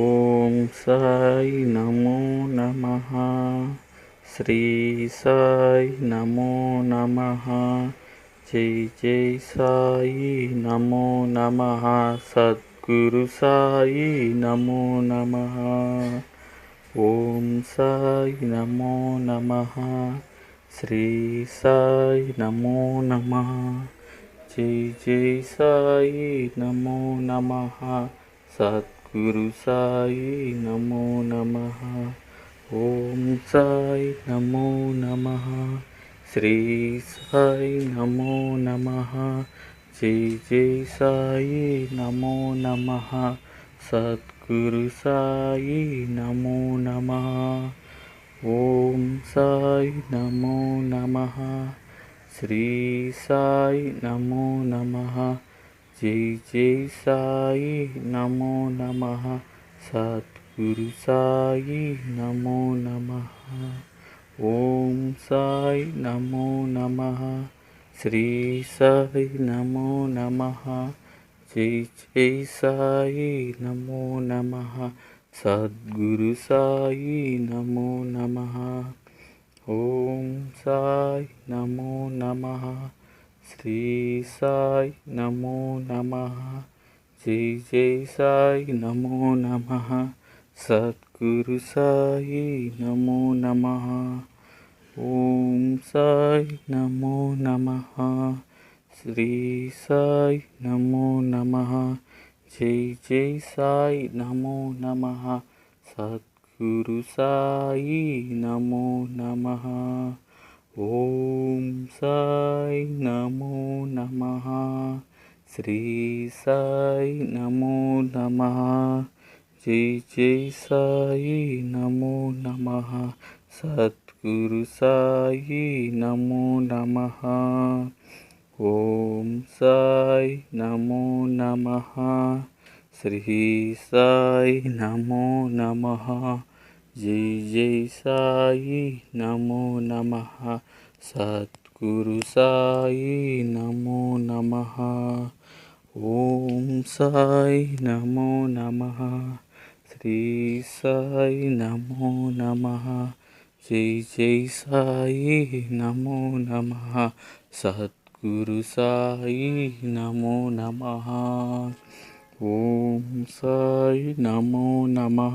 ఓం సాయి నమో నమః. శ్రీ సాయి నమో నమః. జై జై సాయి నమో నమః. సద్గురు సాయి నమో నమః. ఓం సాయి నమో నమః. శ్రీ సాయి నమో నమః. జై జై సాయి నమో నమః. సద్గురు సాయి నమో నమః. ఓం సాయి నమో నమః. శ్రీ సాయి నమో నమః. జై జై సాయి నమో నమః. సద్గురు సాయి నమో నమః. ఓం సాయి నమో నమః. శ్రీ సాయి నమో నమః. జై జై సాయి నమో నమః. సద్గురు సాయి నమో నమః. ఓం సాయి నమో నమః. శ్రీ సాయి నమో నమః. జై జై సాయి నమో నమః. సద్గురు సాయి నమో నమః. ఓం సాయి నమో నమః. శ్రీ సాయి నమో నమః. జై జై సాయి నమో నమః. సద్గురు సాయి నమో నమః. ఓం సాయి నమో నమః. శ్రీ సాయి నమో నమః. జై జై సాయి నమో నమః. సద్గురు సాయి నమో నమః. ఓం సాయి నమో నమః. శ్రీ సాయి నమో నమః. జై జై సాయి నమో నమః. సద్గురు సాయి నమో నమః. ఓం సాయి నమో నమః. శ్రీ సాయి నమో నమః. జై జై సాయి నమో నమః. సద్గురు సాయి నమో నమః. ఓం సాయి నమో నమః. శ్రీ సాయి నమో నమః. జై జై సాయి నమో నమః. సద్గురు సాయి నమో నమః. ఓం సాయి నమో నమః.